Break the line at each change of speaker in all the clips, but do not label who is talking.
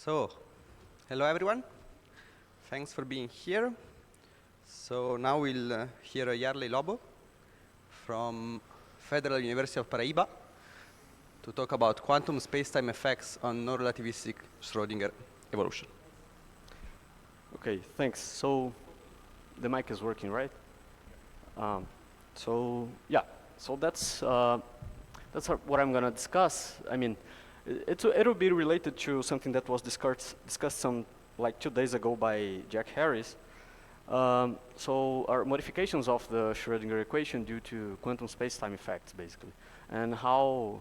So, hello everyone. Thanks for being here. So now we'll hear Iarley Lobo from Federal University of Paraíba to talk about quantum spacetime effects on nonrelativistic Schrödinger evolution.
Okay, thanks. So the mic is working, right? So that's what I'm gonna discuss. I mean, it'll be related to something that was discussed like 2 days ago by Jack Harris. So our modifications of the Schrödinger equation due to quantum spacetime effects, basically, and how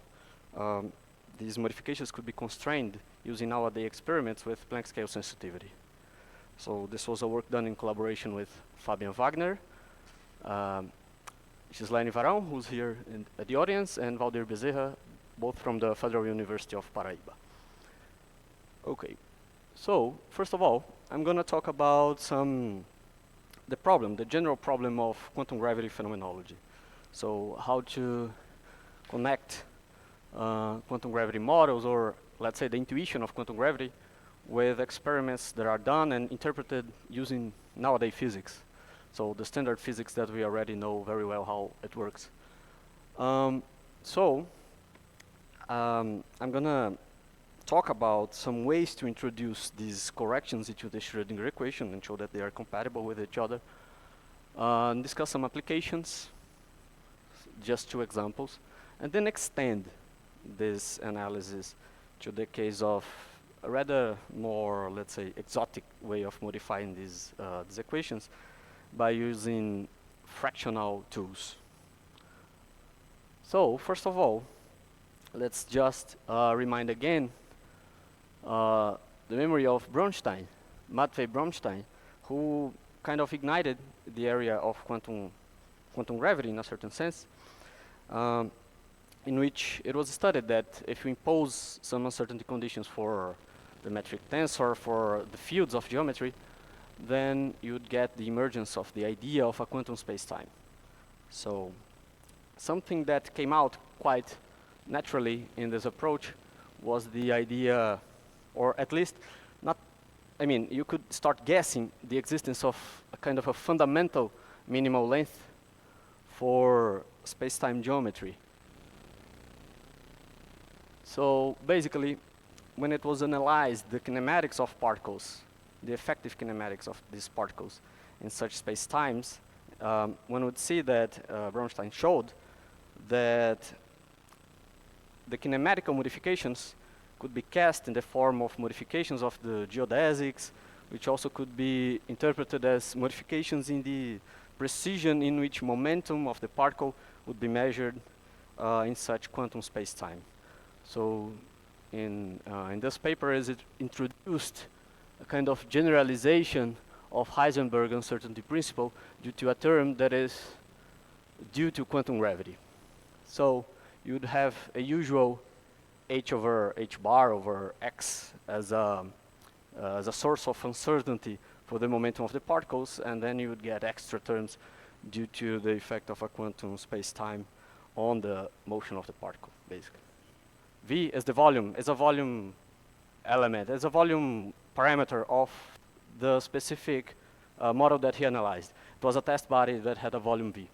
these modifications could be constrained using nowadays experiments with Planck scale sensitivity. So this was a work done in collaboration with Fabian Wagner, Gislaine Varão, who's here at the audience, and Valdir Bezerra, both from the Federal University of Paraíba. Okay, so first of all, I'm going to talk about the general problem of quantum gravity phenomenology. So how to connect quantum gravity models, or let's say the intuition of quantum gravity, with experiments that are done and interpreted using nowadays physics. So the standard physics that we already know very well how it works. I'm gonna talk about some ways to introduce these corrections into the Schrödinger equation and show that they are compatible with each other. And discuss some applications, just 2 examples, and then extend this analysis to the case of a rather more, let's say, exotic way of modifying these equations by using fractional tools. So first of all, let's just remind again the memory of Bronstein, Matvei Bronstein, who kind of ignited the area of quantum gravity in a certain sense, in which it was studied that if you impose some uncertainty conditions for the metric tensor, for the fields of geometry, then you'd get the emergence of the idea of a quantum spacetime. So something that came out quite naturally in this approach was the idea, or at least not, I mean, you could start guessing the existence of a kind of a fundamental minimal length for spacetime geometry. So basically, when it was analyzed, the kinematics of particles, the effective kinematics of these particles in such spacetimes, one would see that Bronstein showed that the kinematical modifications could be cast in the form of modifications of the geodesics, which also could be interpreted as modifications in the precision in which momentum of the particle would be measured in such quantum spacetime. So in this paper, it introduced a kind of generalization of Heisenberg uncertainty principle due to a term that is due to quantum gravity. So you would have a usual h over h bar over x as a source of uncertainty for the momentum of the particles, and then you would get extra terms due to the effect of a quantum spacetime on the motion of the particle, basically. V is the volume, is a volume element, is a volume parameter of the specific model that he analyzed. It was a test body that had a volume V.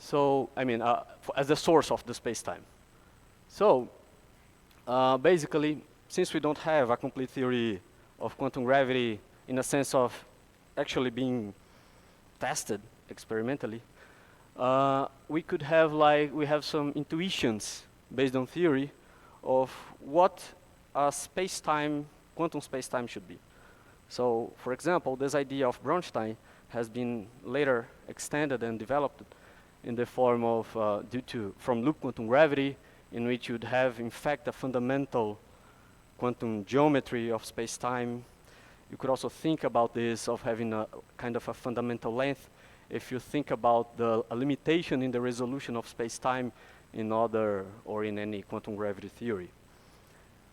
So, I mean, as the source of the spacetime. So, basically, since we don't have a complete theory of quantum gravity in a sense of actually being tested experimentally, we could have we have some intuitions based on theory of what a spacetime, quantum spacetime should be. So, for example, this idea of Bronstein has been later extended and developed in the form of from loop quantum gravity, in which you'd have, in fact, a fundamental quantum geometry of spacetime. You could also think about this of having a kind of a fundamental length if you think about a limitation in the resolution of spacetime in other or in any quantum gravity theory.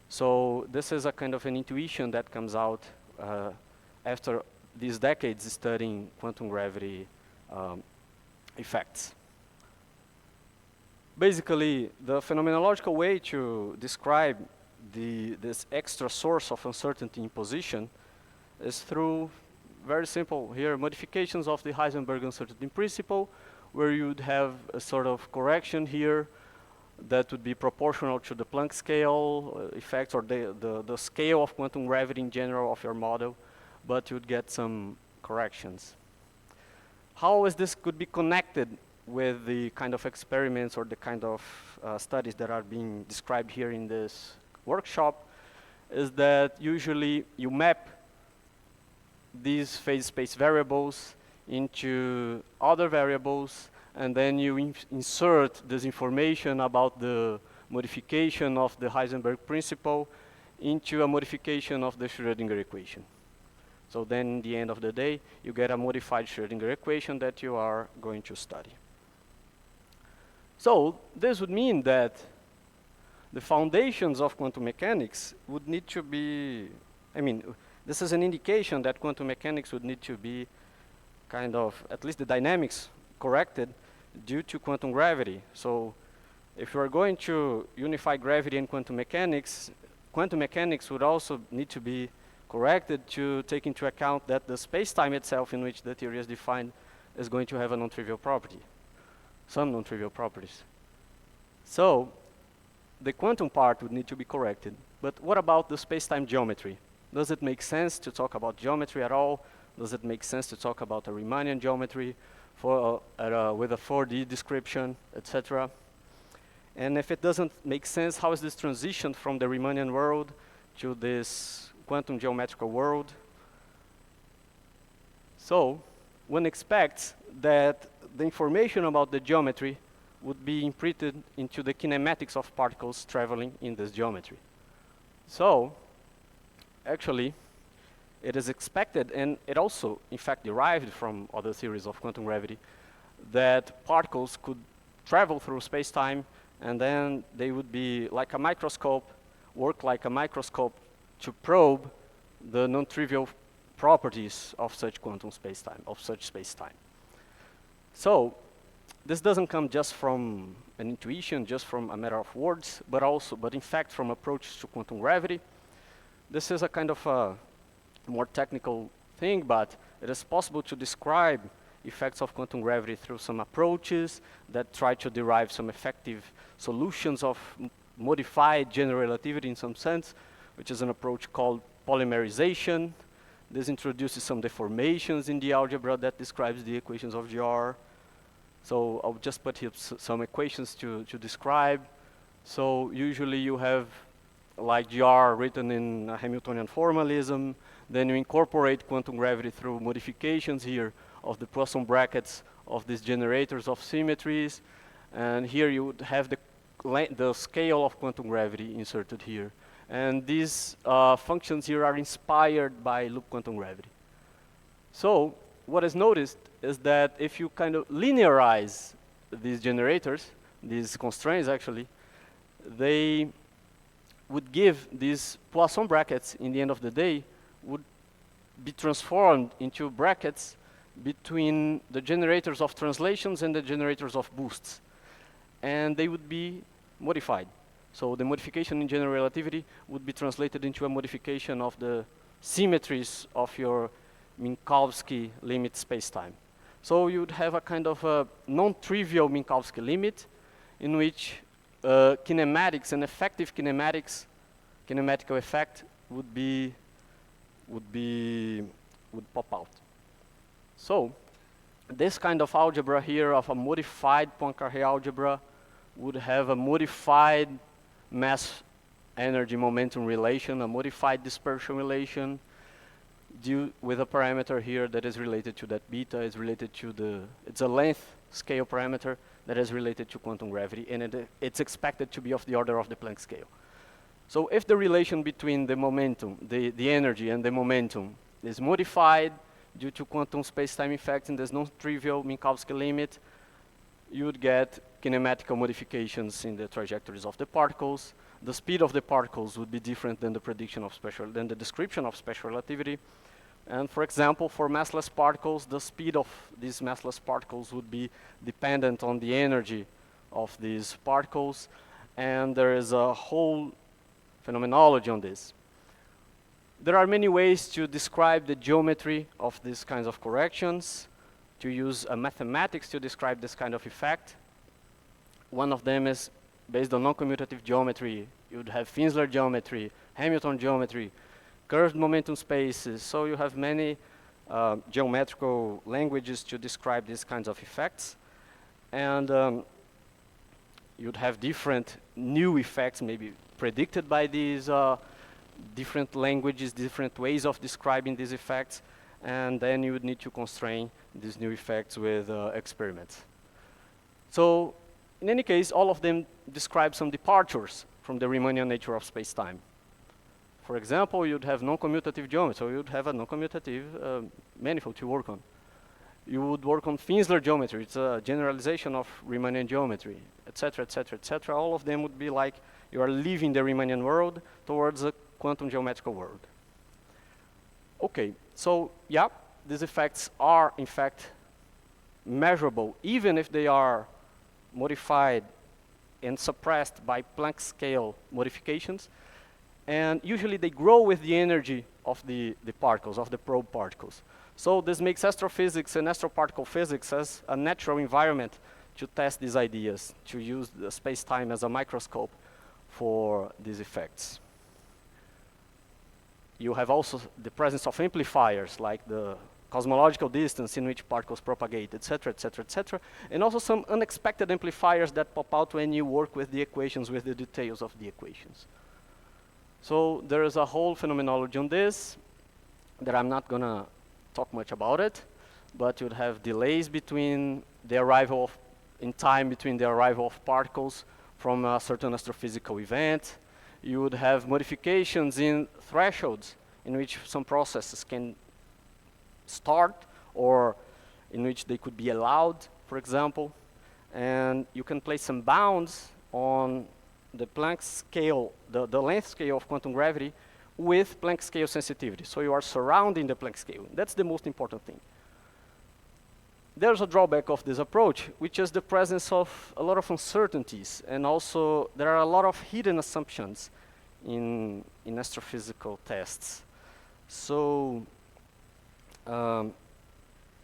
So this is a kind of an intuition that comes out after these decades studying quantum gravity effects. Basically, the phenomenological way to describe this extra source of uncertainty in position is through very simple here modifications of the Heisenberg uncertainty principle, where you'd have a sort of correction here that would be proportional to the Planck scale effects, or the scale of quantum gravity in general of your model, but you'd get some corrections. How is this could be connected with the kind of experiments or the kind of studies that are being described here in this workshop is that usually you map these phase space variables into other variables, and then you insert this information about the modification of the Heisenberg principle into a modification of the Schrödinger equation. So then, in the end of the day, you get a modified Schrödinger equation that you are going to study. So this would mean that the foundations of quantum mechanics would need to be, this is an indication that quantum mechanics would need to be kind of, at least the dynamics, corrected due to quantum gravity. So if you are going to unify gravity and quantum mechanics would also need to be corrected to take into account that the space-time itself in which the theory is defined is going to have a non-trivial property, some non-trivial properties. So the quantum part would need to be corrected. But what about the space-time geometry? Does it make sense to talk about geometry at all? Does it make sense to talk about a Riemannian geometry with a 4D description, etc.? And if it doesn't make sense, how is this transition from the Riemannian world to this quantum geometrical world? So one expects that the information about the geometry would be imprinted into the kinematics of particles traveling in this geometry. So actually, it is expected, and it also, in fact, derived from other theories of quantum gravity, that particles could travel through space-time, and then they would be like a microscope, work like a microscope to probe the non-trivial properties of such quantum space-time, of such space-time. So this doesn't come just from an intuition, just from a matter of words, but in fact from approaches to quantum gravity. This is a kind of a more technical thing, but it is possible to describe effects of quantum gravity through some approaches that try to derive some effective solutions of modified general relativity in some sense, which is an approach called polymerization. This introduces some deformations in the algebra that describes the equations of GR. So I'll just put here some equations to describe. So usually you have like GR written in a Hamiltonian formalism, then you incorporate quantum gravity through modifications here of the Poisson brackets of these generators of symmetries, and here you would have the scale of quantum gravity inserted here. And these functions here are inspired by loop quantum gravity. So what is noticed is that if you kind of linearize these generators, these constraints actually, they would give these Poisson brackets in the end of the day would be transformed into brackets between the generators of translations and the generators of boosts. And they would be modified. So the modification in general relativity would be translated into a modification of the symmetries of your Minkowski limit spacetime. So you would have a kind of a non-trivial Minkowski limit in which kinematics and effective kinematical effect would pop out. So this kind of algebra here of a modified Poincare algebra would have a modified mass energy momentum relation, a modified dispersion relation, due with a parameter here that is related to that beta, is related to it's a length scale parameter that is related to quantum gravity, and it's expected to be of the order of the Planck scale. So if the relation between the momentum, the energy and the momentum is modified due to quantum space-time effects in this non-trivial Minkowski limit, you would get kinematical modifications in the trajectories of the particles. The speed of the particles would be different than the description of special relativity. And for example, for massless particles, the speed of these massless particles would be dependent on the energy of these particles. And there is a whole phenomenology on this. There are many ways to describe the geometry of these kinds of corrections, to use mathematics to describe this kind of effect. One of them is based on non-commutative geometry. You would have Finsler geometry, Hamilton geometry, curved momentum spaces. So you have many geometrical languages to describe these kinds of effects. And you'd have different new effects maybe predicted by these different languages, different ways of describing these effects, and then you would need to constrain these new effects with experiments. So in any case, all of them describe some departures from the Riemannian nature of space-time. For example, you'd have non-commutative geometry, so you'd have a non-commutative manifold to work on. You would work on Finsler geometry, it's a generalization of Riemannian geometry, etc., etc., etc. All of them would be like you are leaving the Riemannian world towards a quantum geometrical world. Okay, so yeah, these effects are in fact measurable, even if they are modified and suppressed by Planck scale modifications. And usually they grow with the energy of the particles, of the probe particles. So this makes astrophysics and astroparticle physics as a natural environment to test these ideas, to use the space-time as a microscope for these effects. You have also the presence of amplifiers, like the cosmological distance in which particles propagate, etc., etc., etc., and also some unexpected amplifiers that pop out when you work with the equations, with the details of the equations. So there is a whole phenomenology on this that I'm not going to talk much about it, but you'd have delays between the arrival of, in time between the arrival of particles from a certain astrophysical event. You would have modifications in thresholds in which some processes can start or in which they could be allowed, for example. And you can place some bounds on the Planck scale, the length scale of quantum gravity with Planck scale sensitivity. So you are surrounding the Planck scale. That's the most important thing. There's a drawback of this approach, which is the presence of a lot of uncertainties, and also there are a lot of hidden assumptions in astrophysical tests. So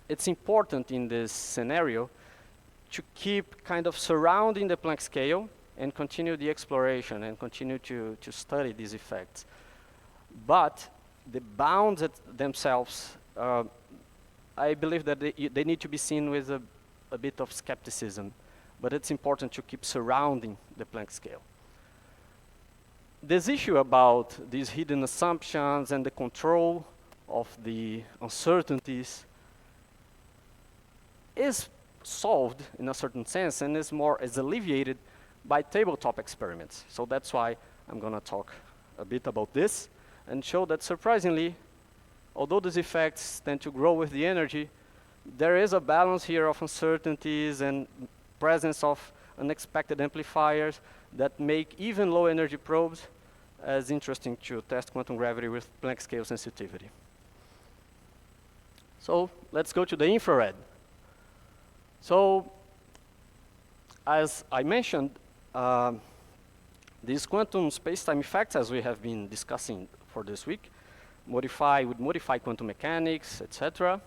it's important in this scenario to keep kind of surrounding the Planck scale and continue the exploration and continue to study these effects. But the bounds themselves, I believe that they need to be seen with a bit of skepticism, but it's important to keep surrounding the Planck scale. This issue about these hidden assumptions and the control of the uncertainties is solved in a certain sense and is alleviated by tabletop experiments. So that's why I'm going to talk a bit about this and show that surprisingly, although these effects tend to grow with the energy, there is a balance here of uncertainties and presence of unexpected amplifiers that make even low energy probes as interesting to test quantum gravity with Planck scale sensitivity. So let's go to the infrared. So as I mentioned, these quantum space-time effects, as we have been discussing for this week, would modify quantum mechanics, etc.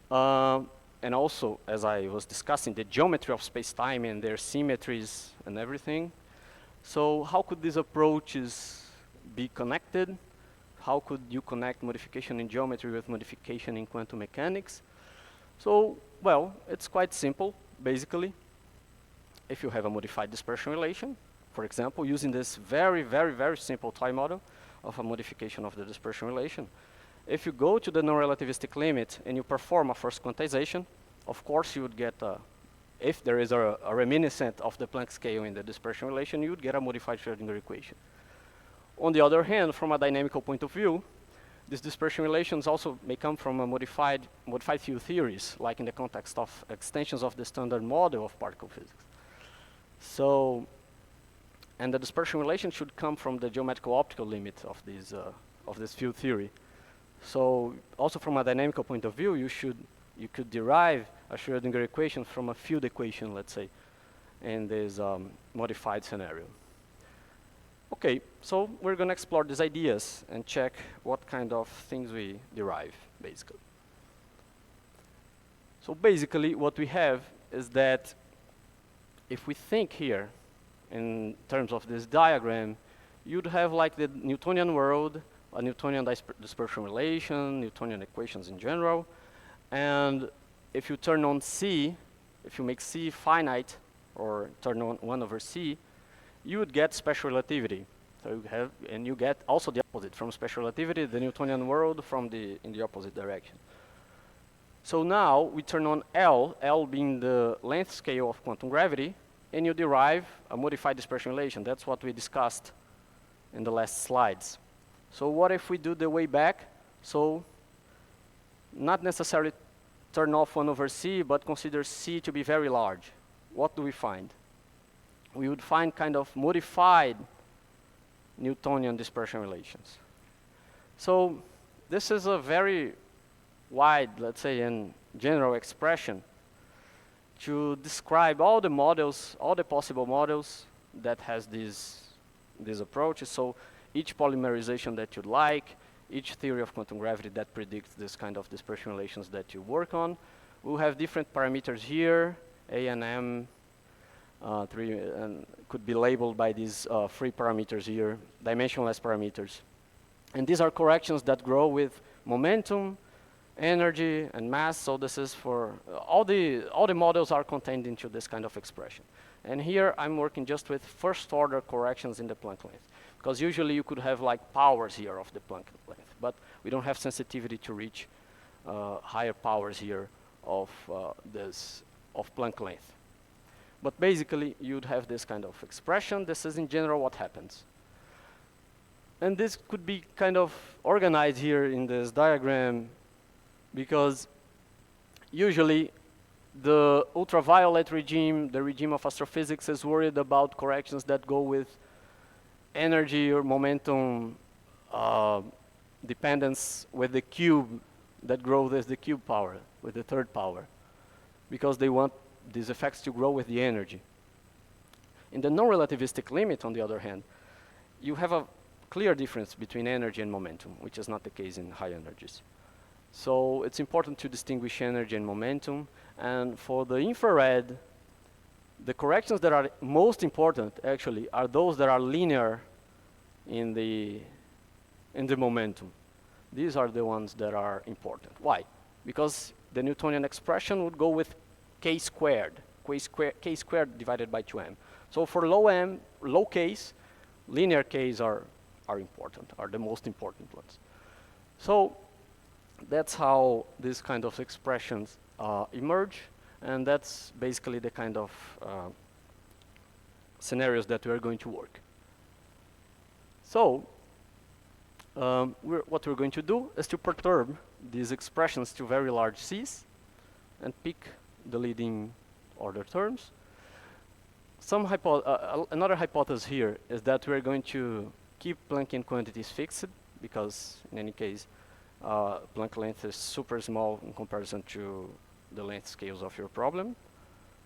And also, as I was discussing, the geometry of space-time and their symmetries and everything. So how could these approaches be connected? How could you connect modification in geometry with modification in quantum mechanics? So, well, it's quite simple, basically. If you have a modified dispersion relation, for example, using this very, very, very simple toy model of a modification of the dispersion relation, if you go to the non-relativistic limit and you perform a first quantization, of course you would get, if there is a reminiscent of the Planck scale in the dispersion relation, you would get a modified Schrödinger equation. On the other hand, from a dynamical point of view, these dispersion relations also may come from a modified field theories, like in the context of extensions of the standard model of particle physics. So, and the dispersion relation should come from the geometrical optical limit of this field theory. So, also from a dynamical point of view, you could derive a Schrödinger equation from a field equation, let's say, in this modified scenario. Okay, so we're going to explore these ideas and check what kind of things we derive, basically. So basically, what we have is that if we think here in terms of this diagram, you'd have like the Newtonian world, a Newtonian dispersion relation, Newtonian equations in general, and if you turn on C, if you make C finite, or turn on 1 over C, you would get special relativity. So you have, and you get also the opposite from special relativity, the Newtonian world in the opposite direction. So now we turn on L being the length scale of quantum gravity, and you derive a modified dispersion relation. That's what we discussed in the last slides. So what if we do the way back? So not necessarily turn off 1 over C, but consider C to be very large. What do we find? We would find kind of modified Newtonian dispersion relations. So this is a very wide, let's say, and general expression to describe all the models, all the possible models that has these approaches. So each polymerization that you'd like, each theory of quantum gravity that predicts this kind of dispersion relations that you work on. We'll have different parameters here, A and M, and could be labeled by these 3 parameters here, dimensionless parameters. And these are corrections that grow with momentum, energy, and mass. So this is for all the models are contained into this kind of expression. And here I'm working just with first order corrections in the Planck length, because usually you could have like powers here of the Planck length, but we don't have sensitivity to reach higher powers here of Planck length. But basically, you'd have this kind of expression. This is in general what happens. And this could be kind of organized here in this diagram, because usually the ultraviolet regime, the regime of astrophysics, is worried about corrections that go with energy or momentum dependence with the cube that grows as the cube power, with the third power, because they want these effects to grow with the energy. In the non-relativistic limit, on the other hand, you have a clear difference between energy and momentum, which is not the case in high energies. So it's important to distinguish energy and momentum. And for the infrared, the corrections that are most important, actually, are those that are linear in the momentum. These are the ones that are important. Why? Because the Newtonian expression would go with k squared divided by 2m. So for low k's, linear k's are important, are the most important ones. So that's how these kind of expressions emerge, and that's basically the kind of scenarios that we're going to work. So what we're going to do is to perturb these expressions to very large c's and pick the leading order terms. Another hypothesis here is that we're going to keep Planckian quantities fixed, because in any case, Planck length is super small in comparison to the length scales of your problem.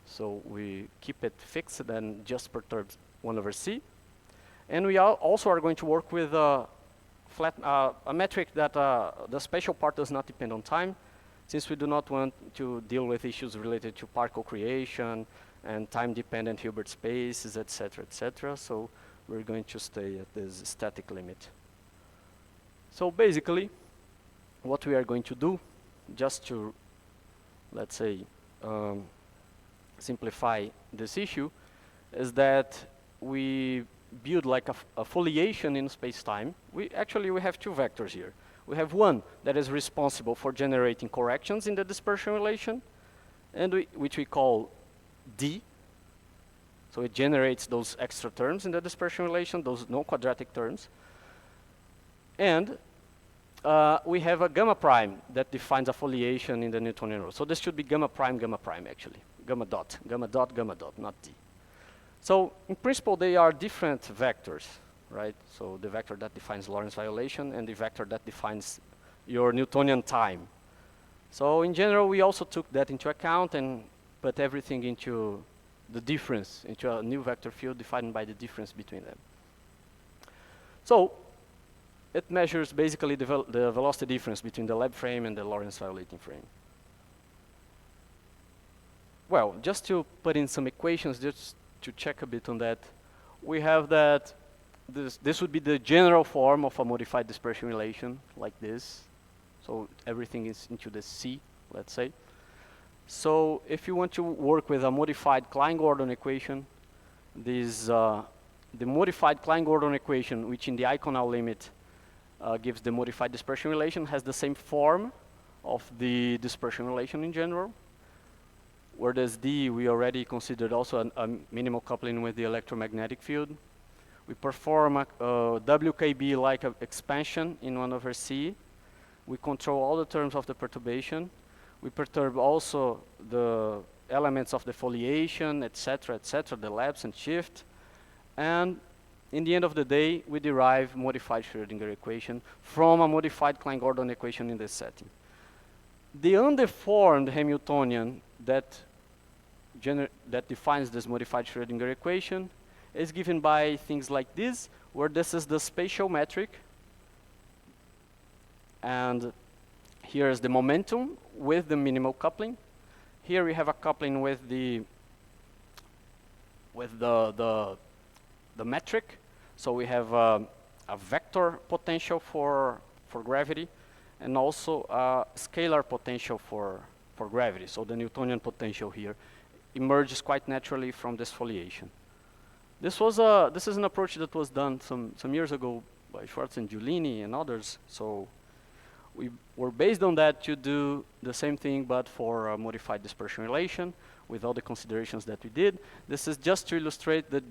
So we keep it fixed and just perturb 1 over c. And we also are going to work with a metric that the spatial part does not depend on time, since we do not want to deal with issues related to particle creation and time-dependent Hilbert spaces, etc., etc. So we're going to stay at this static limit. So basically, what we are going to do, just to, let's say, simplify this issue, is that we build like a foliation in space-time. We have 2 vectors here. We have one that is responsible for generating corrections in the dispersion relation, and which we call D. So it generates those extra terms in the dispersion relation, those non-quadratic terms. And we have a gamma prime that defines a foliation in the Newtonian world. So this should be gamma prime, actually. Gamma dot, not D. So in principle, they are different vectors, right? So the vector that defines Lorentz violation and the vector that defines your Newtonian time. So in general, we also took that into account and put everything into the difference, into a new vector field defined by the difference between them. So it measures basically the velocity difference between the lab frame and the Lorentz violating frame. Well, just to put in some equations, just to check a bit on that, we have that this would be the general form of a modified dispersion relation, like this. So everything is into the C, let's say. So if you want to work with a modified Klein-Gordon equation, the modified Klein-Gordon equation, which in the Eikonal limit gives the modified dispersion relation, has the same form of the dispersion relation in general. Where this D, we already considered also a minimal coupling with the electromagnetic field. We perform a WKB-like expansion in 1/C. We control all the terms of the perturbation. We perturb also the elements of the foliation, etc., the lapse and shift. And in the end of the day, we derive modified Schrödinger equation from a modified Klein-Gordon equation in this setting. The undeformed Hamiltonian that defines this modified Schrödinger equation is given by things like this, where this is the spatial metric, and here is the momentum with the minimal coupling. Here we have a coupling with the metric, so we have a vector potential for gravity, and also a scalar potential for gravity. So the Newtonian potential here emerges quite naturally from this foliation. This is an approach that was done some years ago by Schwartz and Giulini and others. So we were based on that to do the same thing, but for a modified dispersion relation with all the considerations that we did. This is just to illustrate the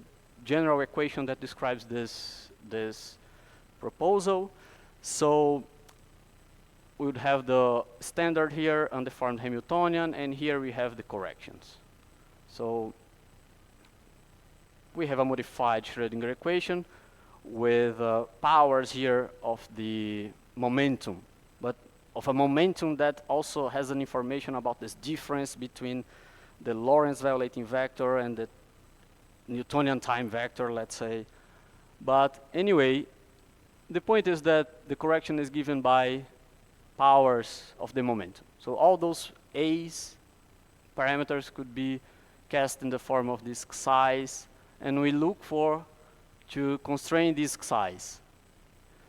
general equation that describes this proposal. So we would have the standard here, undeformed Hamiltonian, and here we have the corrections. So we have a modified Schrödinger equation with powers here of the momentum, but of a momentum that also has an information about this difference between the Lorentz violating vector and the Newtonian time vector, let's say. But anyway, the point is that the correction is given by powers of the momentum. So all those A's parameters could be cast in the form of disk size, and we look to constrain disk size.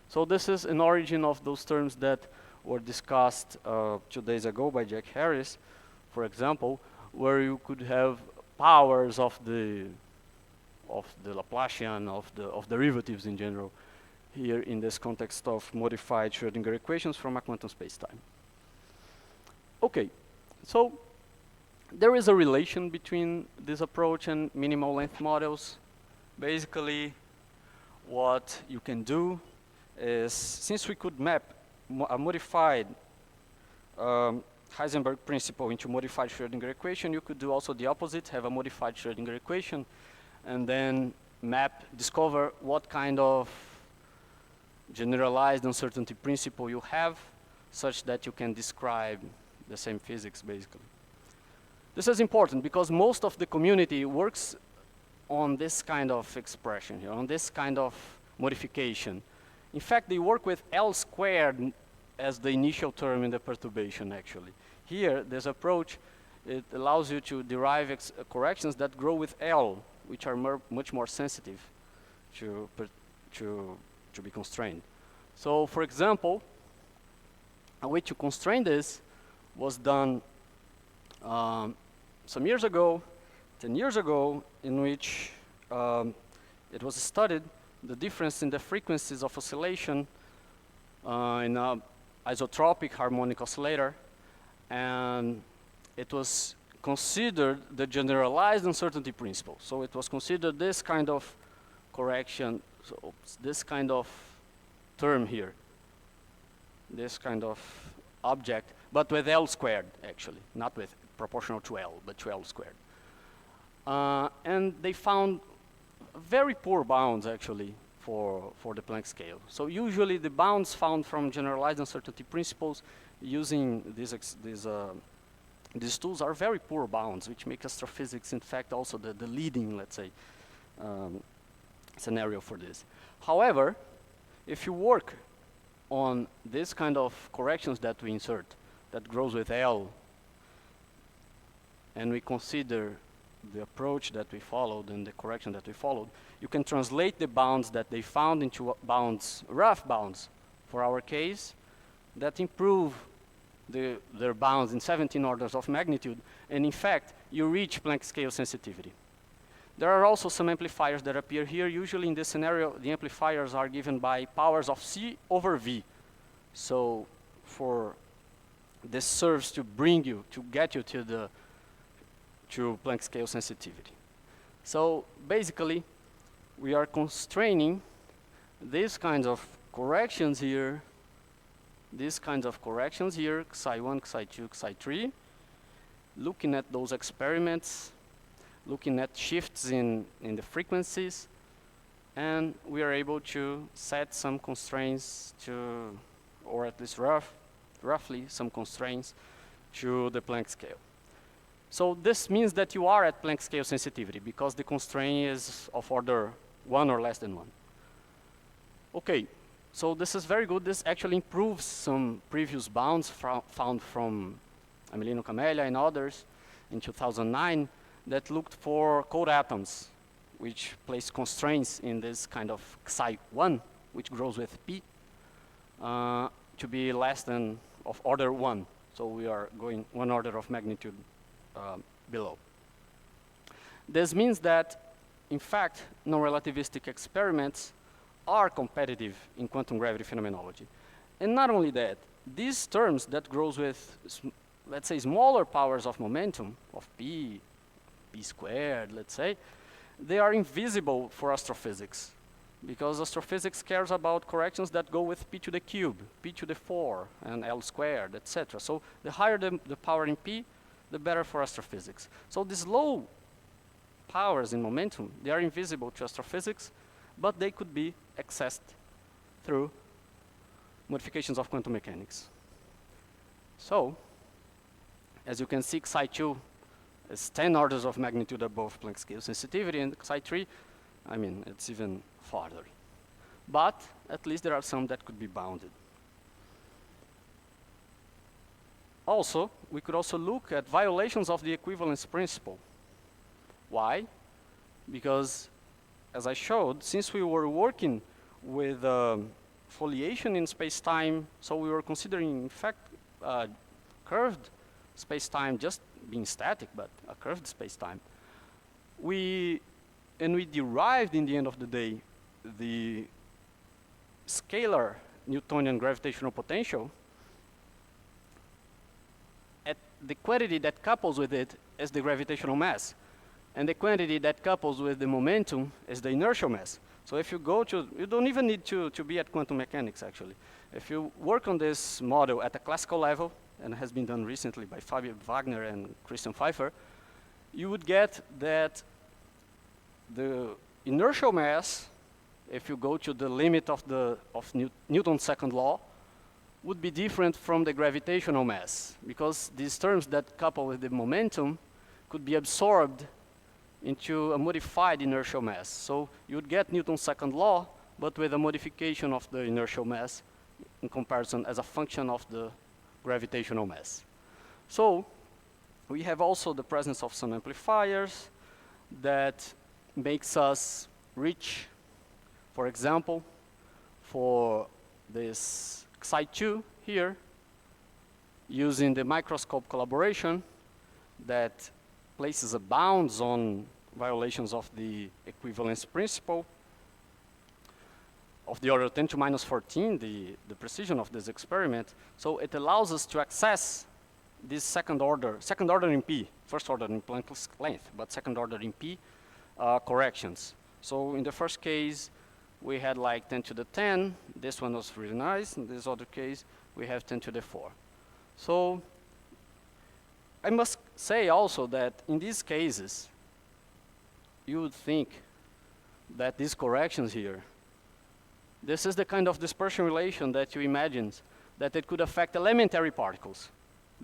So this is an origin of those terms that were discussed 2 days ago by Jack Harris, for example, where you could have powers of the Laplacian, of derivatives in general, here in this context of modified Schrödinger equations from a quantum spacetime. Okay, so there is a relation between this approach and minimal length models. Basically, what you can do is, since we could map a modified Heisenberg principle into modified Schrödinger equation, you could do also the opposite, have a modified Schrödinger equation, and then discover what kind of generalized uncertainty principle you have, such that you can describe the same physics, basically. This is important because most of the community works on this kind of expression here, on this kind of modification. In fact, they work with L squared as the initial term in the perturbation, actually. Here, this approach, it allows you to derive corrections that grow with L, which are much more sensitive to be constrained. So, for example, a way to constrain this was done some years ago, 10 years ago, in which it was studied the difference in the frequencies of oscillation in an isotropic harmonic oscillator, and it was considered the generalized uncertainty principle. So it was considered this kind of correction, so this kind of term here, this kind of object, but with L squared, actually, not with proportional to L, but to L squared. And they found very poor bounds, actually, for the Planck scale. So usually the bounds found from generalized uncertainty principles using these tools are very poor bounds, which make astrophysics, in fact, also the leading, let's say, scenario for this. However, If you work on this kind of corrections that we insert, that grows with L, and we consider the approach that we followed and the correction that we followed, you can translate the bounds that they found into bounds, rough bounds, for our case, that improve their bounds in 17 orders of magnitude, and in fact, you reach Planck scale sensitivity. There are also some amplifiers that appear here. Usually in this scenario, the amplifiers are given by powers of C over V. So this serves to bring you, to get you to Planck scale sensitivity. So basically, we are constraining these kinds of corrections here, Xi1, Xi2, Xi3, looking at those experiments, looking at shifts in the frequencies, and we are able to set some constraints to, or at least roughly some constraints to the Planck scale. So this means that you are at Planck scale sensitivity because the constraint is of order 1 or less than 1. Okay, so this is very good. This actually improves some previous bounds found from Amelino Camellia and others in 2009 that looked for cold atoms, which place constraints in this kind of Xi1, which grows with P, to be less than of order 1. So we are going 1 order of magnitude below. This means that, in fact, non-relativistic experiments are competitive in quantum gravity phenomenology. And not only that, these terms that grows with, let's say, smaller powers of momentum, of P squared, let's say, they are invisible for astrophysics, because astrophysics cares about corrections that go with P to the cube, P to the 4, and L squared, etc. So the higher the power in P, the better for astrophysics. So these low powers in momentum, they are invisible to astrophysics, but they could be accessed through modifications of quantum mechanics. So, as you can see, Xi2 is 10 orders of magnitude above Planck scale sensitivity, and Xi3, I mean, it's even farther. But at least there are some that could be bounded. Also, we could also look at violations of the equivalence principle. Why? Because, as I showed, since we were working with foliation in space-time, so we were considering, in fact, curved space-time just being static, but a curved space-time. We derived, in the end of the day, the scalar Newtonian gravitational potential at the quantity that couples with it is the gravitational mass. And the quantity that couples with the momentum is the inertial mass. So if you go to, you don't even need to be at quantum mechanics, actually. If you work on this model at a classical level, and it has been done recently by Fabio Wagner and Christian Pfeiffer, you would get that the inertial mass, if you go to the limit of Newton's second law, would be different from the gravitational mass, because these terms that couple with the momentum could be absorbed into a modified inertial mass. So you would get Newton's second law, but with a modification of the inertial mass in comparison as a function of the gravitational mass. So we have also the presence of some amplifiers that makes us reach, for example, for this Xi2 here, using the microscope collaboration that places a bounds on violations of the equivalence principle of the order 10 to minus 14, the precision of this experiment. So it allows us to access this second order in P, first order in Planck's length, but second order in P corrections. So in the first case, we had like 10 to the 10. This one was really nice. In this other case, we have 10 to the 4. So I must say also that in these cases, you would think that these corrections here, this is the kind of dispersion relation that you imagined, that it could affect elementary particles.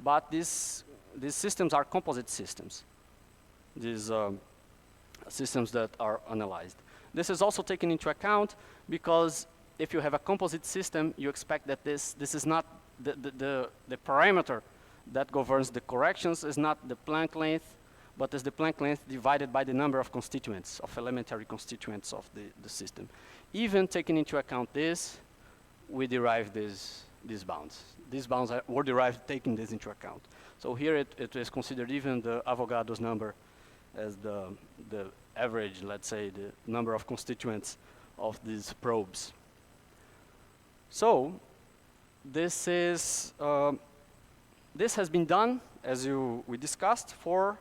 But these systems are composite systems, these systems that are analyzed. This is also taken into account because if you have a composite system, you expect that this is not the parameter that governs the corrections is not the Planck length, but is the Planck length divided by the number of constituents, of elementary constituents of the system. Even taking into account this, we derive these bounds. These bounds were derived taking this into account. So here it is considered even the Avogadro's number as the average, let's say, the number of constituents of these probes. So this is this has been done, as we discussed, for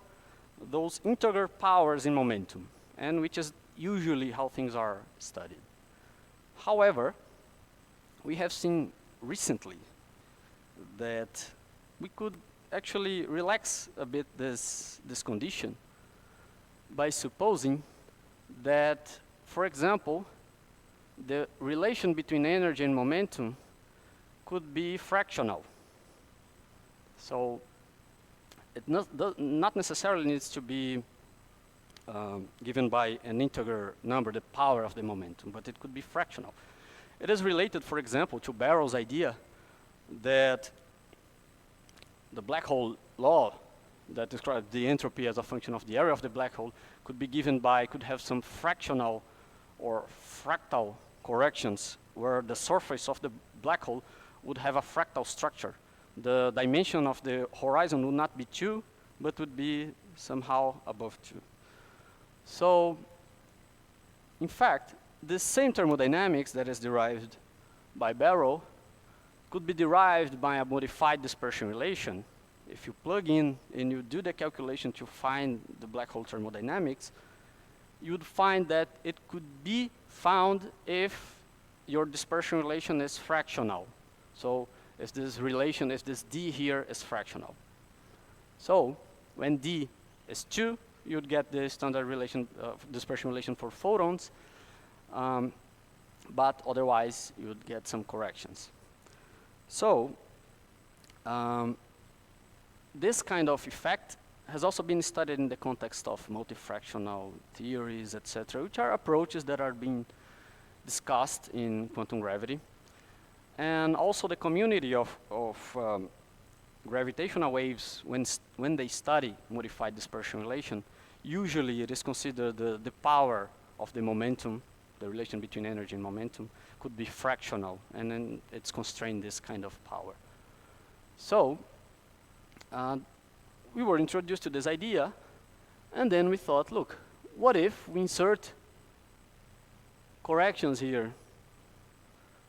those integer powers in momentum, and which is usually how things are studied. However, we have seen recently that we could actually relax a bit this condition by supposing that, for example, the relation between energy and momentum could be fractional. So it not necessarily needs to be given by an integer number, the power of the momentum, but it could be fractional. It is related, for example, to Barrow's idea that the black hole law that describes the entropy as a function of the area of the black hole could be given by, could have some fractional or fractal corrections where the surface of the black hole would have a fractal structure. The dimension of the horizon would not be 2, but would be somehow above 2. So, in fact, this same thermodynamics that is derived by Barrow could be derived by a modified dispersion relation. If you plug in and you do the calculation to find the black hole thermodynamics, you would find that it could be found if your dispersion relation is fractional. So if this relation, if this d here is fractional. So when d is 2, you'd get the standard relation, dispersion relation for photons, but otherwise you would get some corrections. So this kind of effect has also been studied in the context of multifractional theories, etc., which are approaches that are being discussed in quantum gravity. And also the community of gravitational waves, when they study modified dispersion relation, usually it is considered the power of the momentum, the relation between energy and momentum, could be fractional, and then it's constrained this kind of power. So we were introduced to this idea, and then we thought, look, what if we insert corrections here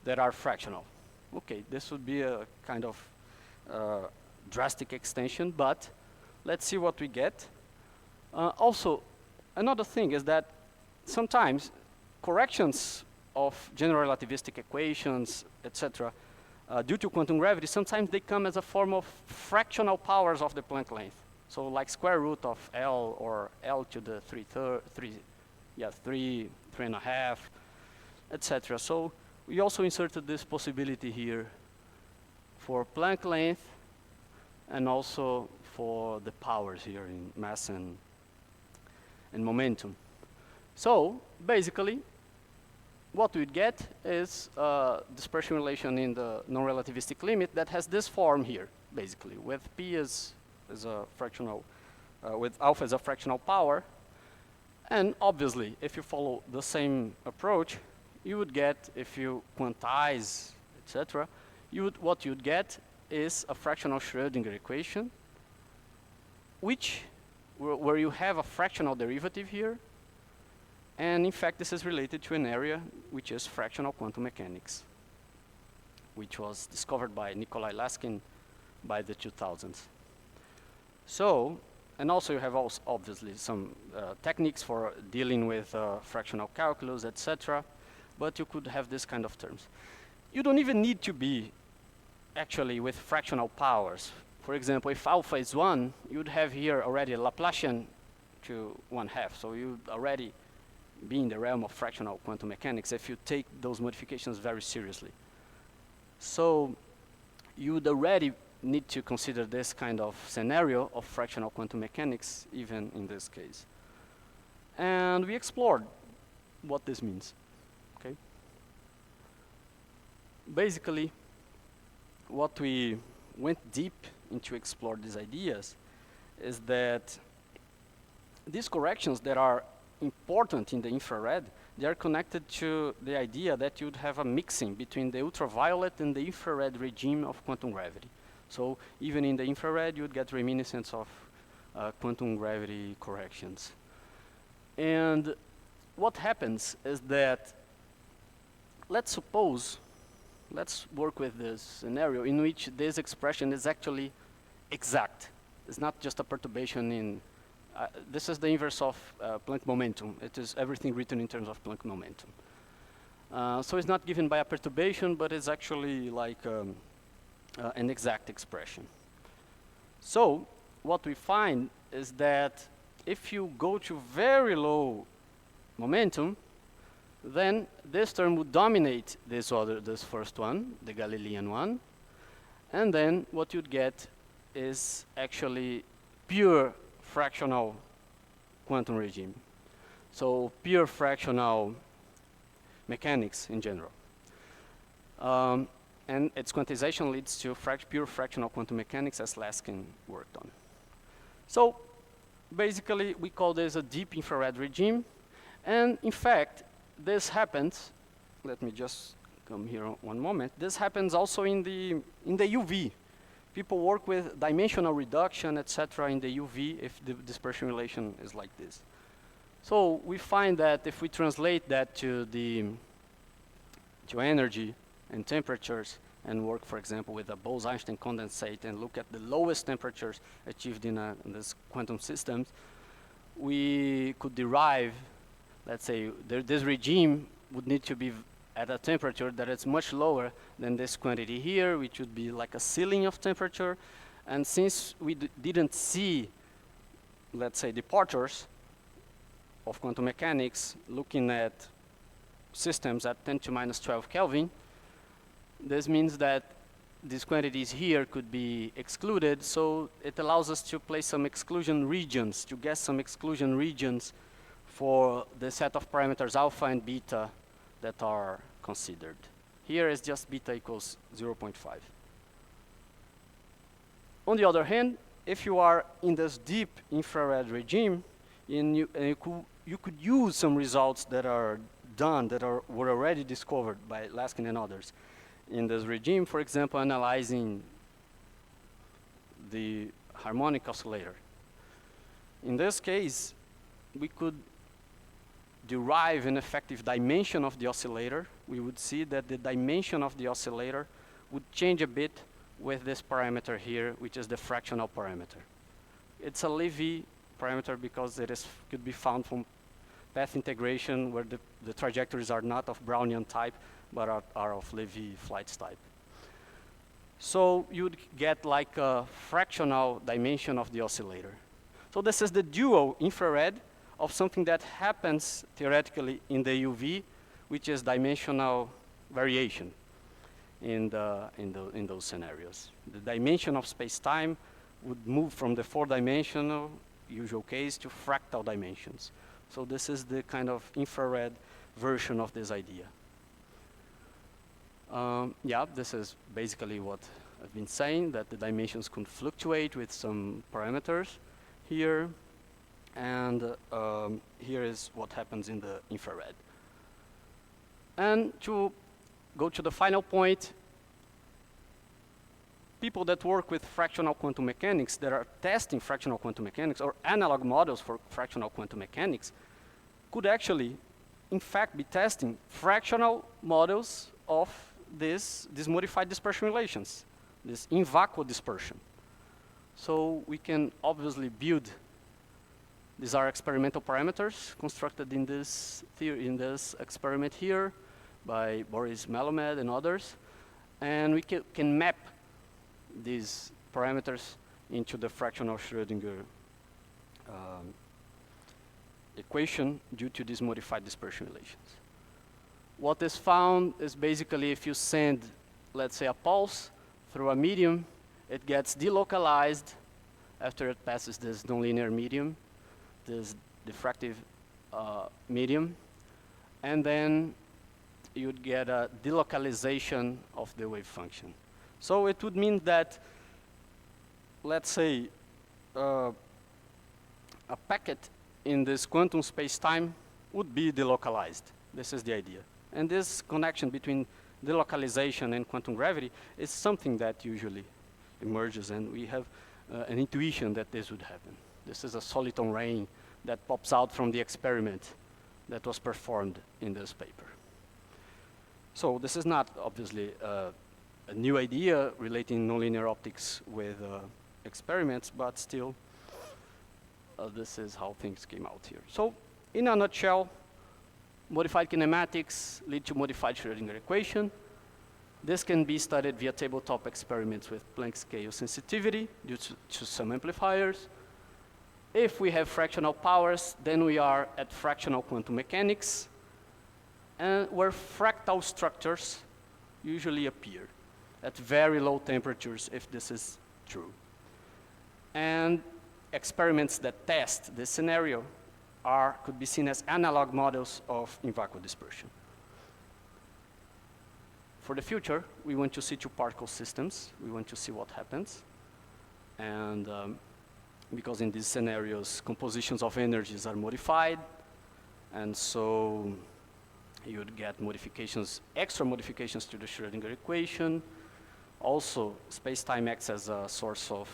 that are fractional? Okay, this would be a kind of drastic extension, but let's see what we get. Also, another thing is that sometimes corrections of general relativistic equations, etc., due to quantum gravity, sometimes they come as a form of fractional powers of the Planck length. So like square root of L, or L to the 3.5, etc. So we also inserted this possibility here for Planck length and also for the powers here in mass and momentum. So basically, what we'd get is a dispersion relation in the non-relativistic limit that has this form here, basically, with P as a fractional, with alpha as a fractional power. And obviously, if you follow the same approach, you would get, if you quantize, etc., what you'd get is a fractional Schrödinger equation, where you have a fractional derivative here. And in fact, this is related to an area which is fractional quantum mechanics, which was discovered by Nikolai Laskin by the 2000s. So, and also you have also obviously some techniques for dealing with fractional calculus, etc. But you could have this kind of terms. You don't even need to be actually with fractional powers. For example, if alpha is 1, you'd have here already a Laplacian to 1/2. So you'd already be in the realm of fractional quantum mechanics if you take those modifications very seriously. So you would already need to consider this kind of scenario of fractional quantum mechanics, even in this case. And we explored what this means. Okay. basically, what we went deep into explore these ideas is that these corrections that are important in the infrared, they are connected to the idea that you'd have a mixing between the ultraviolet and the infrared regime of quantum gravity. So even in the infrared, you'd get reminiscence of quantum gravity corrections. And what happens is that, let's work with this scenario in which this expression is actually exact. It's not just a perturbation in, this is the inverse of Planck momentum. It is everything written in terms of Planck momentum. So it's not given by a perturbation, but it's actually like an exact expression. So what we find is that if you go to very low momentum, then this term would dominate this first one, the Galilean one. And then what you'd get is actually pure fractional quantum regime. So pure fractional mechanics in general. And its quantization leads to pure fractional quantum mechanics, as Laskin worked on. So basically, we call this a deep infrared regime. And in fact, this happens, let me just come here one moment. This happens also in the UV. People work with dimensional reduction, etc., in the UV if the dispersion relation is like this. So we find that if we translate that to energy and temperatures and work, for example, with a Bose-Einstein condensate and look at the lowest temperatures achieved in this quantum systems, we could derive, let's say, this regime would need to be at a temperature that is much lower than this quantity here, which would be like a ceiling of temperature. And since we didn't see, let's say, departures of quantum mechanics looking at systems at 10 to minus 12 Kelvin, this means that these quantities here could be excluded, so it allows us to place some exclusion regions, to guess some exclusion regions for the set of parameters alpha and beta that are considered. Here is just beta equals 0.5. On the other hand, if you are in this deep infrared regime, you could use some results that are done, that were already discovered by Laskin and others in this regime, for example, analyzing the harmonic oscillator. In this case, we could derive an effective dimension of the oscillator. We would see that the dimension of the oscillator would change a bit with this parameter here, which is the fractional parameter. It's a Levy parameter because it could be found from path integration where the trajectories are not of Brownian type, but are of Levy flights type. So you'd get like a fractional dimension of the oscillator. So this is the dual infrared of something that happens theoretically in the UV, which is dimensional variation in those scenarios. The dimension of space-time would move from the four-dimensional usual case to fractal dimensions. So this is the kind of infrared version of this idea. Yeah, this is basically what I've been saying, that the dimensions can fluctuate with some parameters here. And here is what happens in the infrared. And to go to the final point, people that work with fractional quantum mechanics, that are testing fractional quantum mechanics or analog models for fractional quantum mechanics, could actually, in fact, be testing fractional models of these modified dispersion relations, this in vacuum dispersion. So we can obviously build. These are experimental parameters constructed in this experiment here by Boris Malomed and others. And we can map these parameters into the fractional Schrödinger equation due to these modified dispersion relations. What is found is basically if you send, let's say, a pulse through a medium, it gets delocalized after it passes this nonlinear medium, this diffractive medium, and then you'd get a delocalization of the wave function. So it would mean that, let's say, a packet in this quantum space-time would be delocalized. This is the idea. And this connection between delocalization and quantum gravity is something that usually emerges, and we have an intuition that this would happen. This is a soliton rain that pops out from the experiment that was performed in this paper. So this is not obviously a new idea relating nonlinear optics with experiments, but still this is how things came out here. So in a nutshell, modified kinematics lead to modified Schrödinger equation. This can be studied via tabletop experiments with Planck scale sensitivity due to some amplifiers. If we have fractional powers, then we are at fractional quantum mechanics, and where fractal structures usually appear at very low temperatures, if this is true. And experiments that test this scenario could be seen as analog models of in-vacuum dispersion. For the future, we want to see two particle systems. We want to see what happens. And because in these scenarios, compositions of energies are modified, and so you would get modifications, extra modifications to the Schrödinger equation. Also, space-time acts as a source of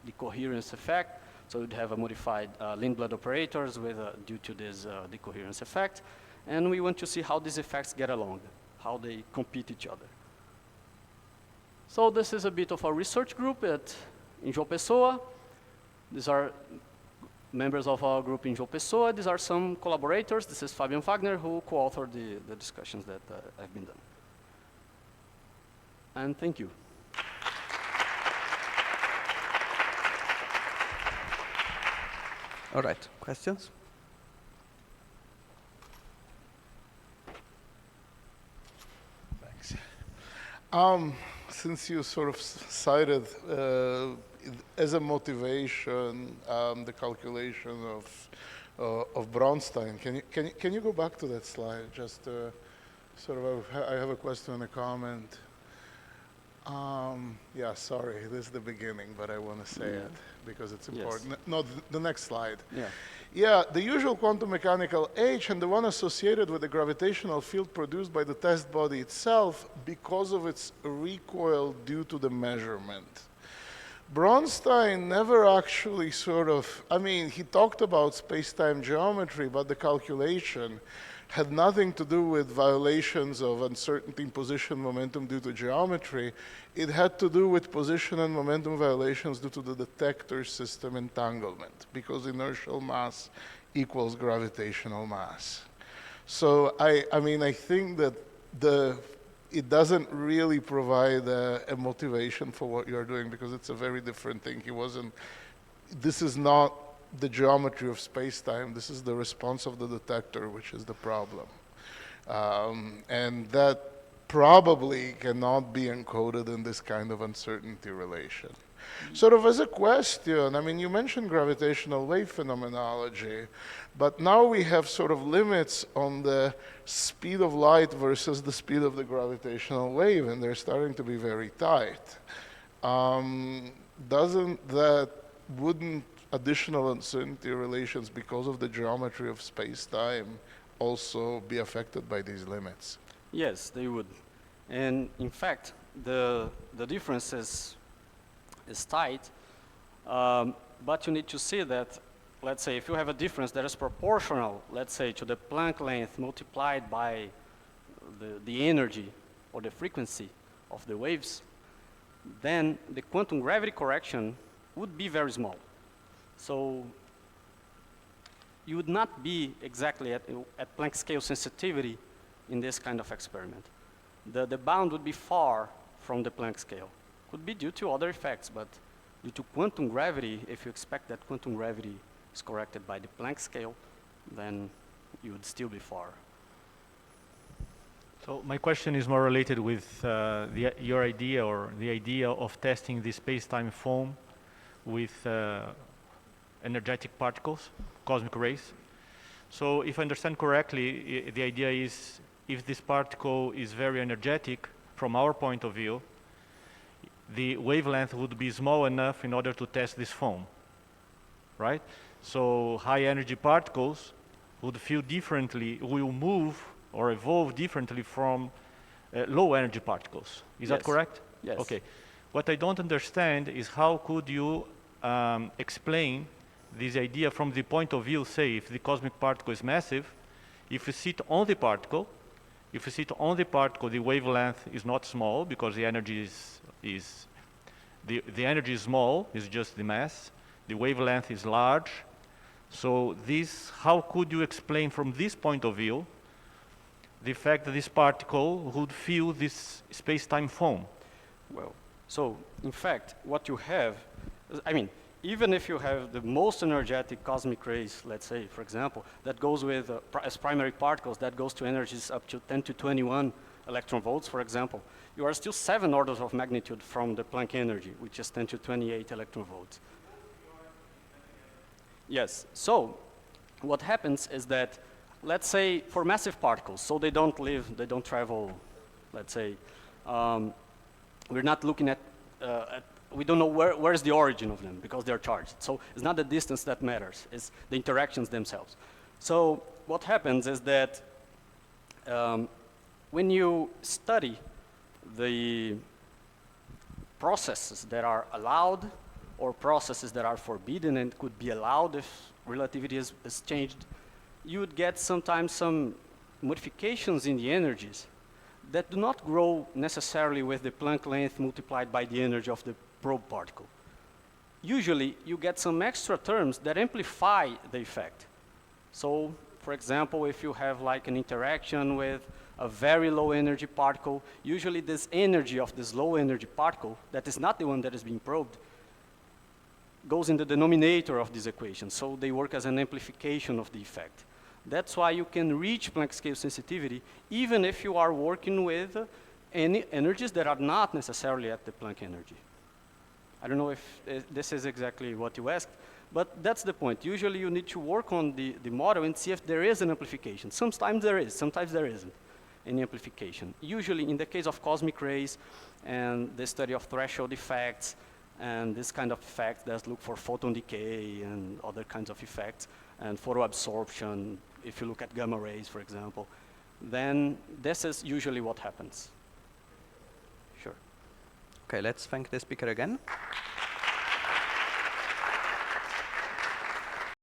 the coherence effect. So you'd have a modified Lindblad operators with, due to this decoherence effect. And we want to see how these effects get along, how they compete each other. So this is a bit of a research group in João Pessoa. These are members of our group in João Pessoa. These are some collaborators. This is Fabian Wagner, who co-authored the discussions that have been done. And thank you.
All right, questions?
Thanks. Since you sort of cited as a motivation the calculation of Bronstein, can you go back to that slide? Just sort of, I have a question and a comment. Yeah, sorry, this is the beginning, but I want to say it because it's important. Yes. No, the next slide.
Yeah.
Yeah, the usual quantum mechanical H and the one associated with the gravitational field produced by the test body itself because of its recoil due to the measurement. Bronstein never actually sort of, I mean, he talked about space-time geometry, but the calculation had nothing to do with violations of uncertainty in position momentum due to geometry. It had to do with position and momentum violations due to the detector system entanglement, because inertial mass equals gravitational mass. So I mean, I think that it doesn't really provide a motivation for what you're doing, because it's a very different thing. This is not the geometry of space-time. This is the response of the detector, which is the problem. And that probably cannot be encoded in this kind of uncertainty relation. Sort of as a question, I mean, you mentioned gravitational wave phenomenology, but now we have sort of limits on the speed of light versus the speed of the gravitational wave, and they're starting to be very tight. Wouldn't additional uncertainty relations because of the geometry of space-time also be affected by these limits?
Yes, they would. And in fact, the difference is tight, but you need to see that, let's say, if you have a difference that is proportional, let's say, to the Planck length multiplied by the energy or the frequency of the waves, then the quantum gravity correction would be very small. So you would not be exactly at Planck scale sensitivity in this kind of experiment. The bound would be far from the Planck scale. Could be due to other effects, but due to quantum gravity, if you expect that quantum gravity is corrected by the Planck scale, then you would still be far.
So my question is more related with your idea, or the idea of testing the space-time foam with energetic particles, cosmic rays. So if I understand correctly, the idea is if this particle is very energetic, from our point of view, the wavelength would be small enough in order to test this foam, right? So high energy particles would feel differently, will move or evolve differently from low energy particles. Is that correct?
Yes.
Okay. What I don't understand is how could you explain this idea from the point of view, say, if the cosmic particle is massive, if you sit on the particle, the wavelength is not small because the energy the energy is small, it's just the mass. The wavelength is large. So this, how could you explain from this point of view the fact that this particle would feel this space-time foam?
Well, so in fact, what you have, I mean, even if you have the most energetic cosmic rays, let's say, for example, that goes with, as primary particles, that goes to energies up to 10 to 21 electron volts, for example, you are still 7 orders of magnitude from the Planck energy, which is 10 to 28 electron volts. Yes, so what happens is that, let's say, for massive particles, so they don't travel, let's say, we're not looking at we don't know where's the origin of them because they're charged. So it's not the distance that matters, it's the interactions themselves. So what happens is that when you study the processes that are allowed or processes that are forbidden and could be allowed if relativity is changed, you would get sometimes some modifications in the energies that do not grow necessarily with the Planck length multiplied by the energy of the probe particle. Usually, you get some extra terms that amplify the effect. So, for example, if you have like an interaction with a very low energy particle, usually this energy of this low energy particle, that is not the one that is being probed, goes in the denominator of this equation. So they work as an amplification of the effect. That's why you can reach Planck scale sensitivity even if you are working with any energies that are not necessarily at the Planck energy. I don't know if this is exactly what you asked, but that's the point. Usually you need to work on the model and see if there is an amplification. Sometimes there is, sometimes there isn't any amplification. Usually in the case of cosmic rays and the study of threshold effects and this kind of effects that look for photon decay and other kinds of effects and photoabsorption, if you look at gamma rays, for example, then this is usually what happens. Sure.
Okay, let's thank the speaker again.